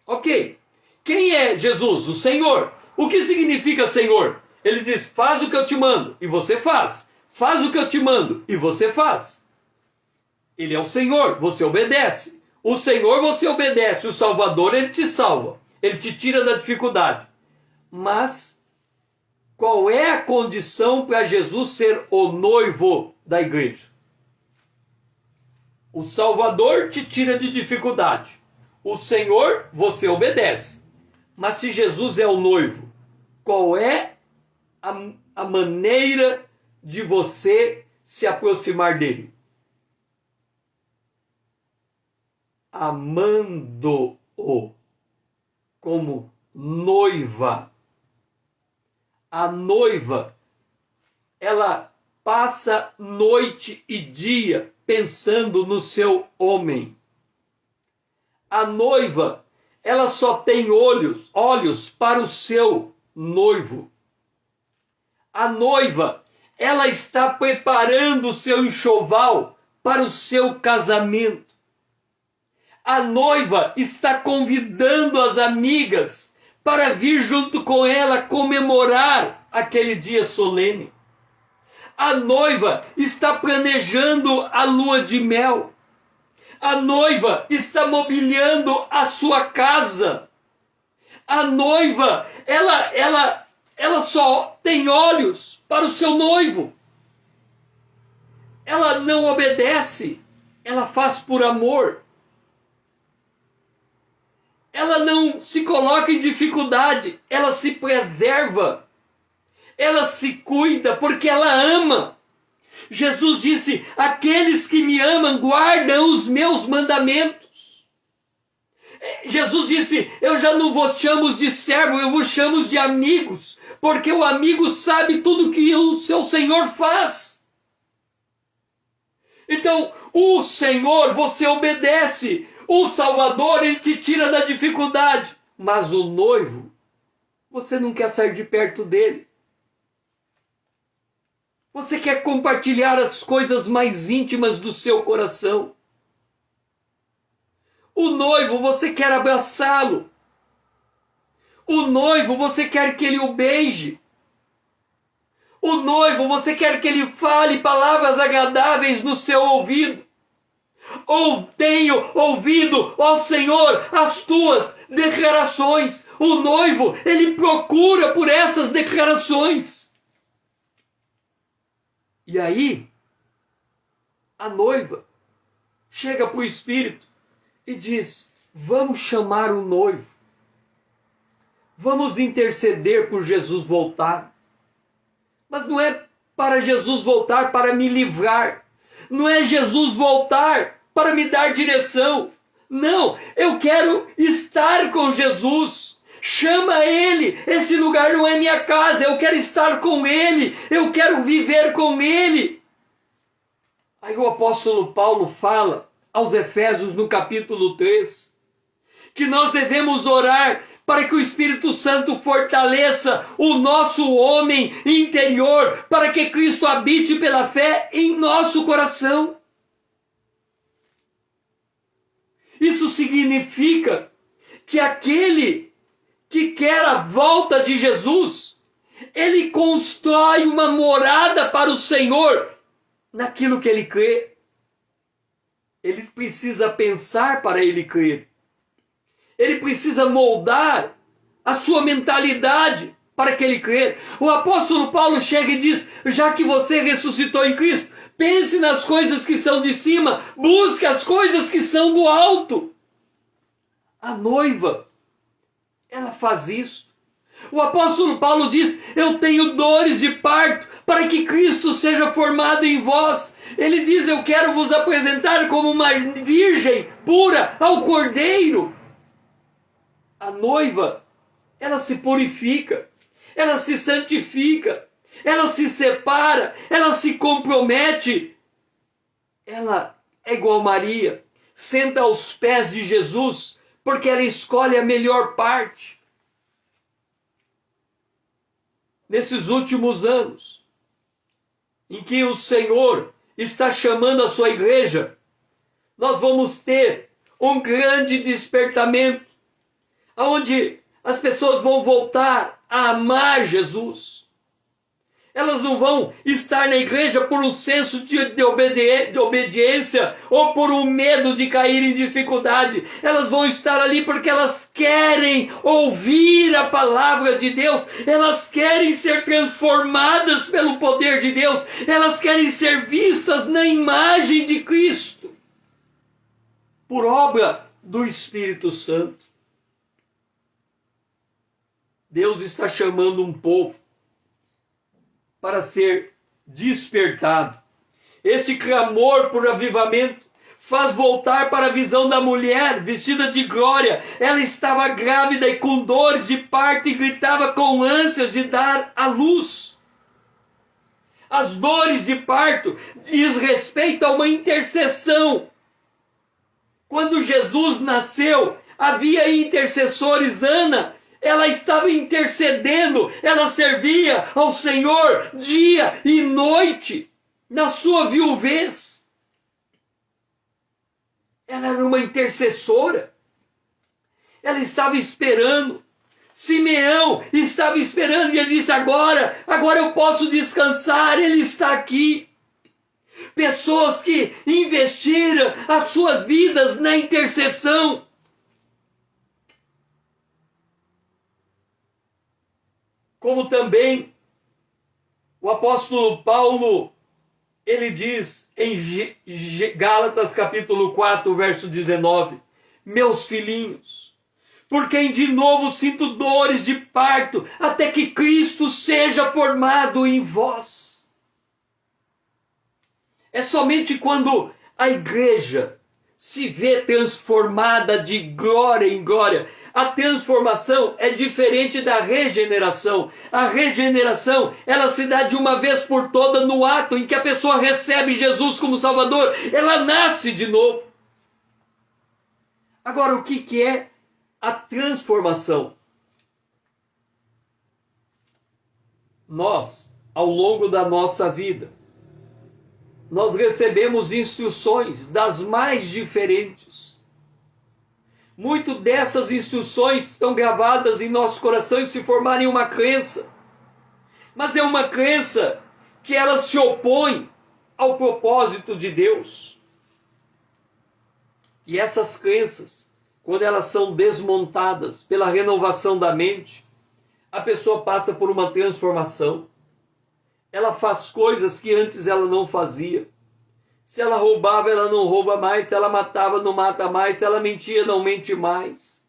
[SPEAKER 1] Ok. Quem é Jesus? O Senhor. O que significa Senhor? Ele diz: faz o que eu te mando, e você faz. Faz o que eu te mando, e você faz. Ele é o Senhor, você obedece. O Senhor você obedece, o Salvador ele te salva. Ele te tira da dificuldade. Mas qual é a condição para Jesus ser o noivo da igreja? O Salvador te tira de dificuldade. O Senhor você obedece. Mas se Jesus é o noivo, qual é a maneira de você se aproximar dele? Amando-o como noiva. A noiva, ela passa noite e dia pensando no seu homem. A noiva, ela só tem olhos para o seu noivo. A noiva, ela está preparando o seu enxoval para o seu casamento. A noiva está convidando as amigas para vir junto com ela comemorar aquele dia solene. A noiva está planejando a lua de mel. A noiva está mobiliando a sua casa. A noiva, ela só tem olhos para o seu noivo. Ela não obedece, ela faz por amor. Ela não se coloca em dificuldade, ela se preserva. Ela se cuida porque ela ama. Jesus disse: aqueles que me amam guardam os meus mandamentos. Jesus disse: eu já não vos chamo de servo, eu vos chamo de amigos, porque o amigo sabe tudo que o seu Senhor faz. Então, o Senhor você obedece. O Salvador, ele te tira da dificuldade. Mas o noivo, você não quer sair de perto dele. Você quer compartilhar as coisas mais íntimas do seu coração. O noivo, você quer abraçá-lo. O noivo, você quer que ele o beije. O noivo, você quer que ele fale palavras agradáveis no seu ouvido. Ou tenho ouvido, ó Senhor, as tuas declarações. O noivo, ele procura por essas declarações. E aí, a noiva chega para o Espírito e diz: vamos chamar o noivo. Vamos interceder por Jesus voltar. Mas não é para Jesus voltar para me livrar. Não é Jesus voltar para me dar direção. Não, eu quero estar com Jesus. Chama Ele. Esse lugar não é minha casa. Eu quero estar com Ele. Eu quero viver com Ele. Aí o apóstolo Paulo fala aos Efésios no capítulo 3 que nós devemos orar para que o Espírito Santo fortaleça o nosso homem interior, para que Cristo habite pela fé em nosso coração. Isso significa que aquele que quer a volta de Jesus, ele constrói uma morada para o Senhor naquilo que ele crê. Ele precisa pensar para ele crer. Ele precisa moldar a sua mentalidade para que ele crer. O apóstolo Paulo chega e diz: já que você ressuscitou em Cristo, pense nas coisas que são de cima, busque as coisas que são do alto. A noiva, ela faz isso. O apóstolo Paulo diz: eu tenho dores de parto para que Cristo seja formado em vós. Ele diz: eu quero vos apresentar como uma virgem pura ao Cordeiro. A noiva, ela se purifica, ela se santifica, ela se separa, ela se compromete. Ela é igual Maria, senta aos pés de Jesus, porque ela escolhe a melhor parte. Nesses últimos anos, em que o Senhor está chamando a sua igreja, nós vamos ter um grande despertamento, onde as pessoas vão voltar a amar Jesus. Elas não vão estar na igreja por um senso de obediência ou por um medo de cair em dificuldade. Elas vão estar ali porque elas querem ouvir a palavra de Deus. Elas querem ser transformadas pelo poder de Deus. Elas querem ser vistas na imagem de Cristo, por obra do Espírito Santo. Deus está chamando um povo para ser despertado. Este clamor por avivamento faz voltar para a visão da mulher vestida de glória. Ela estava grávida e com dores de parto e gritava com ânsias de dar à luz. As dores de parto diz respeito a uma intercessão. Quando Jesus nasceu, havia intercessores. Ana, ela estava intercedendo, ela servia ao Senhor dia e noite, na sua viuvez. Ela era uma intercessora, ela estava esperando. Simeão estava esperando e ele disse: agora eu posso descansar, ele está aqui. Pessoas que investiram as suas vidas na intercessão. Como também o apóstolo Paulo, ele diz em Gálatas capítulo 4, verso 19: meus filhinhos, por quem de novo sinto dores de parto, até que Cristo seja formado em vós. É somente quando a igreja se vê transformada de glória em glória. A transformação é diferente da regeneração. A regeneração, ela se dá de uma vez por toda no ato em que a pessoa recebe Jesus como Salvador. Ela nasce de novo. Agora, o que é a transformação? Nós ao longo da nossa vida, nós recebemos instruções das mais diferentes. Muito dessas instruções estão gravadas em nosso coração e se formarem uma crença. Mas é uma crença que ela se opõe ao propósito de Deus. E essas crenças, quando elas são desmontadas pela renovação da mente, a pessoa passa por uma transformação. Ela faz coisas que antes ela não fazia. Se ela roubava, ela não rouba mais. Se ela matava, não mata mais. Se ela mentia, não mente mais.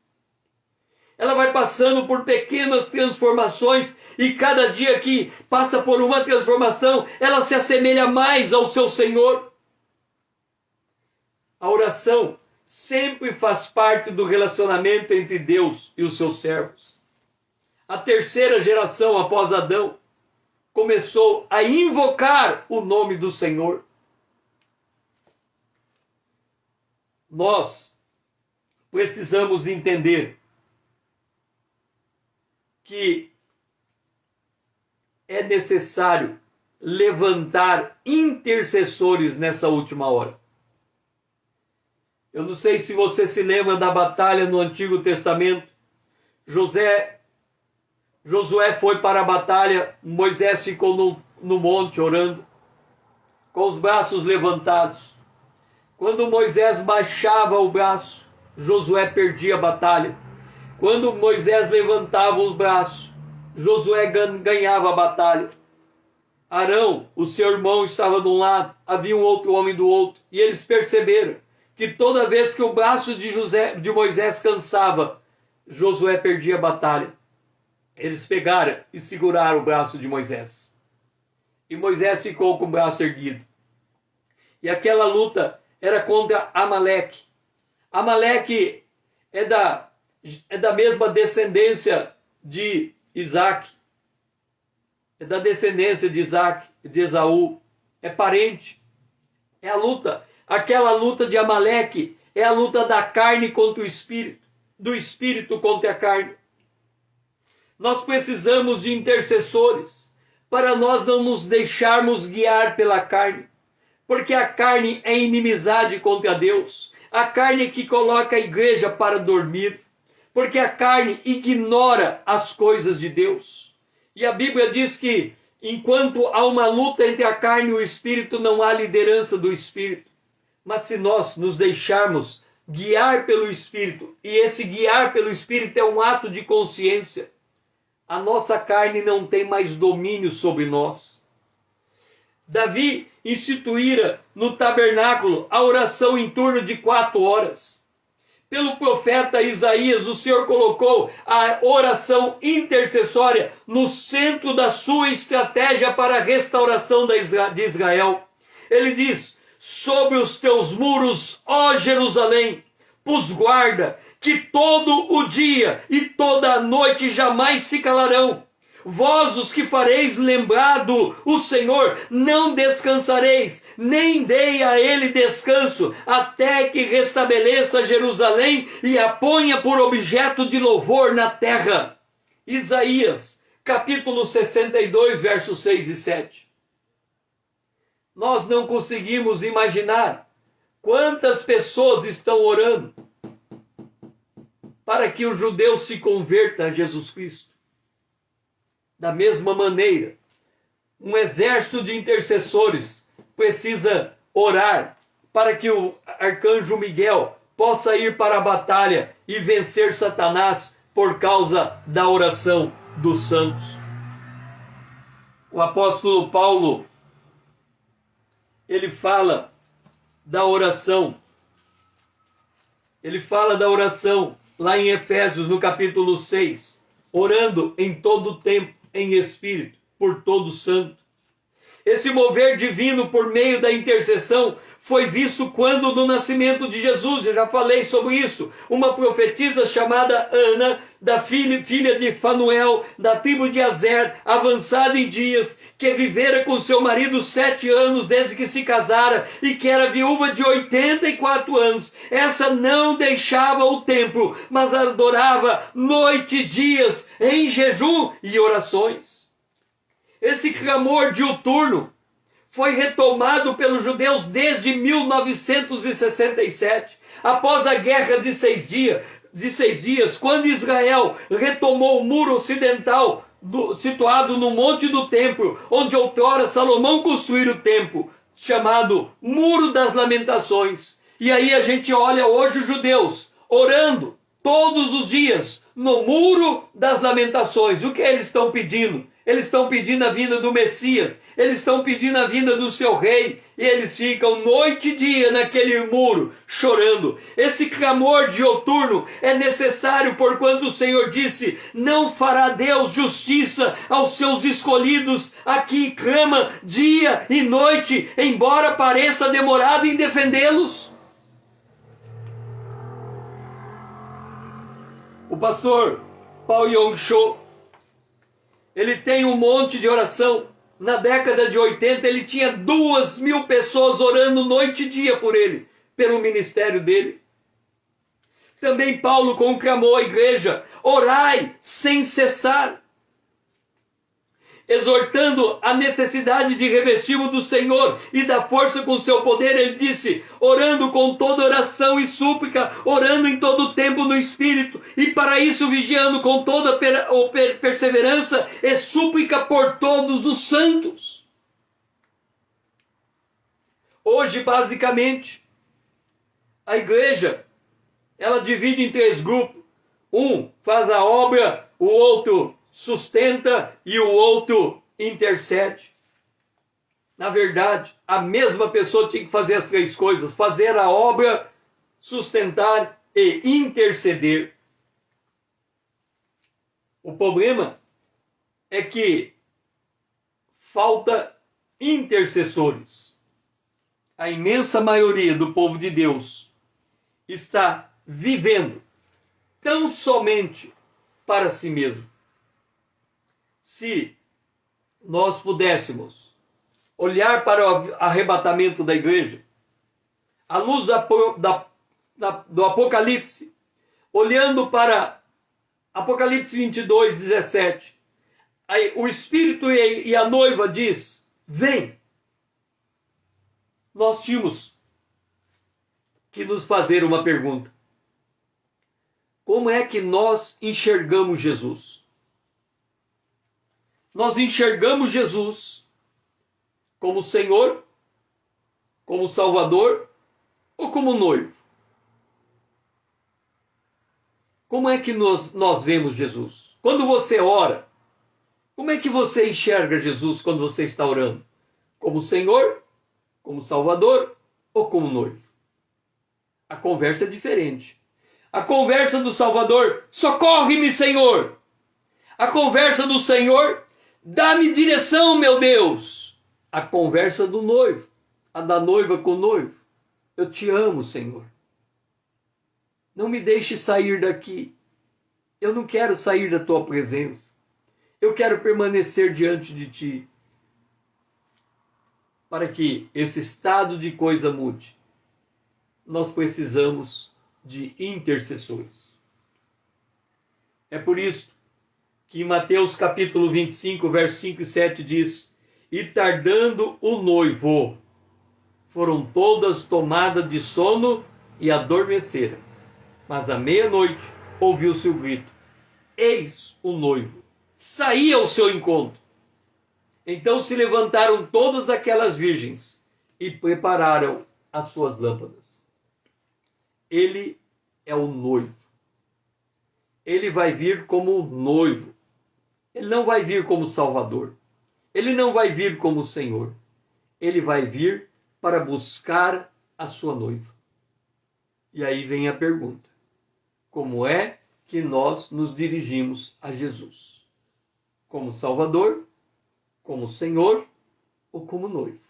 [SPEAKER 1] Ela vai passando por pequenas transformações e cada dia que passa por uma transformação, ela se assemelha mais ao seu Senhor. A oração sempre faz parte do relacionamento entre Deus e os seus servos. A terceira geração após Adão começou a invocar o nome do Senhor. Nós precisamos entender que é necessário levantar intercessores nessa última hora. Eu não sei se você se lembra da batalha no Antigo Testamento. Josué foi para a batalha, Moisés ficou no monte orando, com os braços levantados. Quando Moisés baixava o braço, Josué perdia a batalha. Quando Moisés levantava os braços, Josué ganhava a batalha. Arão, o seu irmão, estava de um lado, havia um outro homem do outro, e eles perceberam que toda vez que o braço de Moisés cansava, Josué perdia a batalha. Eles pegaram e seguraram o braço de Moisés. E Moisés ficou com o braço erguido. E aquela luta era contra Amaleque. Amaleque é da mesma descendência de Isaac. É da descendência de Isaac, de Esaú. É parente. É a luta. Aquela luta de Amaleque é a luta da carne contra o espírito. Do espírito contra a carne. Nós precisamos de intercessores para nós não nos deixarmos guiar pela carne. Porque a carne é inimizade contra Deus. A carne que coloca a igreja para dormir. Porque a carne ignora as coisas de Deus. E a Bíblia diz que enquanto há uma luta entre a carne e o espírito, não há liderança do espírito. Mas se nós nos deixarmos guiar pelo espírito, e esse guiar pelo espírito é um ato de consciência, a nossa carne não tem mais domínio sobre nós. Davi instituíra no tabernáculo a oração em torno de 4 horas. Pelo profeta Isaías, o Senhor colocou a oração intercessória no centro da sua estratégia para a restauração de Israel. Ele diz: sobre os teus muros, ó Jerusalém, pus guarda, que todo o dia e toda a noite jamais se calarão. Vós os que fareis lembrado o Senhor, não descansareis, nem dei a ele descanso, até que restabeleça Jerusalém e a ponha por objeto de louvor na terra. Isaías, capítulo 62, versos 6 e 7. Nós não conseguimos imaginar quantas pessoas estão orando para que o judeu se converta a Jesus Cristo. Da mesma maneira, um exército de intercessores precisa orar para que o arcanjo Miguel possa ir para a batalha e vencer Satanás por causa da oração dos santos. O apóstolo Paulo, ele fala da oração. Ele fala da oração lá em Efésios, no capítulo 6, orando em todo o tempo, em espírito, por todo santo. Esse mover divino por meio da intercessão foi visto quando no nascimento de Jesus, eu já falei sobre isso, uma profetisa chamada Ana, da filha de Fanuel, da tribo de Azer, avançada em dias, que vivera com seu marido 7 anos desde que se casara e que era viúva de 84 anos. Essa não deixava o templo, mas adorava noite e dias em jejum e orações. Esse clamor diuturno foi retomado pelos judeus desde 1967, após a guerra de 6 dias, quando Israel retomou o muro ocidental situado no Monte do Templo, onde outrora Salomão construiu o templo, chamado Muro das Lamentações. E aí a gente olha hoje os judeus orando todos os dias no Muro das Lamentações. O que eles estão pedindo? Eles estão pedindo a vinda do Messias, eles estão pedindo a vinda do seu rei, e eles ficam noite e dia naquele muro, chorando. Esse clamor dioturno é necessário, porquanto o Senhor disse: não fará Deus justiça aos seus escolhidos, a quem clama dia e noite, embora pareça demorado em defendê-los. O pastor Paul Yong-cho, ele tem um monte de oração. Na década de 80, ele tinha 2.000 pessoas orando noite e dia por ele, pelo ministério dele. Também Paulo conclamou à igreja: orai sem cessar, exortando a necessidade de revestir-vos do Senhor e da força com seu poder. Ele disse: orando com toda oração e súplica, orando em todo tempo no Espírito, e para isso vigiando com toda perseverança e súplica por todos os santos. Hoje, basicamente, a igreja, ela divide em 3 grupos. Um faz a obra, o outro sustenta e o outro intercede. Na verdade, a mesma pessoa tinha que fazer as 3 coisas: fazer a obra, sustentar e interceder. O problema é que falta intercessores. A imensa maioria do povo de Deus está vivendo tão somente para si mesmo. Se nós pudéssemos olhar para o arrebatamento da igreja, à luz do Apocalipse, olhando para Apocalipse 22, 17, aí o Espírito e a noiva diz: vem. Nós tínhamos que nos fazer uma pergunta: como é que nós enxergamos Jesus? Nós enxergamos Jesus como Senhor, como Salvador ou como noivo? Como é que nós vemos Jesus? Quando você ora, como é que você enxerga Jesus quando você está orando? Como Senhor, como Salvador ou como noivo? A conversa é diferente. A conversa do Salvador: socorre-me, Senhor. A conversa do Senhor: dá-me direção, meu Deus. A conversa do noivo, a da noiva com o noivo: eu te amo, Senhor. Não me deixe sair daqui. Eu não quero sair da tua presença. Eu quero permanecer diante de ti. Para que esse estado de coisa mude, nós precisamos de intercessores. É por isso que em Mateus capítulo 25, versos 5 e 7 diz: e tardando o noivo, foram todas tomadas de sono e adormeceram. Mas à meia-noite ouviu-se o grito: eis o noivo, saía ao seu encontro. Então se levantaram todas aquelas virgens e prepararam as suas lâmpadas. Ele é o noivo. Ele vai vir como noivo. Ele não vai vir como Salvador. Ele não vai vir como Senhor. Ele vai vir para buscar a sua noiva. E aí vem a pergunta: como é que nós nos dirigimos a Jesus? Como Salvador, como Senhor ou como noivo?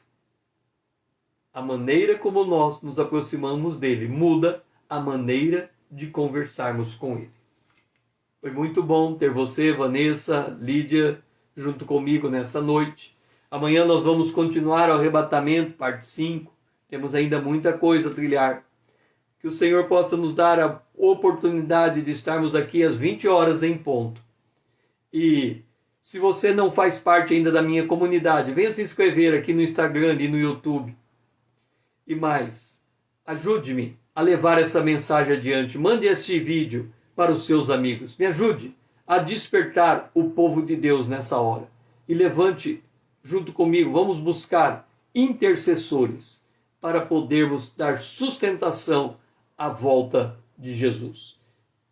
[SPEAKER 1] A maneira como nós nos aproximamos dele muda a maneira de conversarmos com ele. Foi muito bom ter você, Vanessa, Lídia, junto comigo nessa noite. Amanhã nós vamos continuar o arrebatamento, parte 5. Temos ainda muita coisa a trilhar. Que o Senhor possa nos dar a oportunidade de estarmos aqui às 20 horas em ponto. E Se você não faz parte ainda da minha comunidade, venha se inscrever aqui no Instagram e no YouTube. E mais, ajude-me a levar essa mensagem adiante. Mande este vídeo para os seus amigos. Me ajude a despertar o povo de Deus nessa hora. E levante junto comigo, vamos buscar intercessores para podermos dar sustentação à volta de Jesus.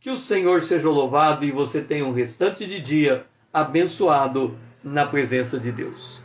[SPEAKER 1] Que o Senhor seja louvado e você tenha um restante de dia abençoado na presença de Deus.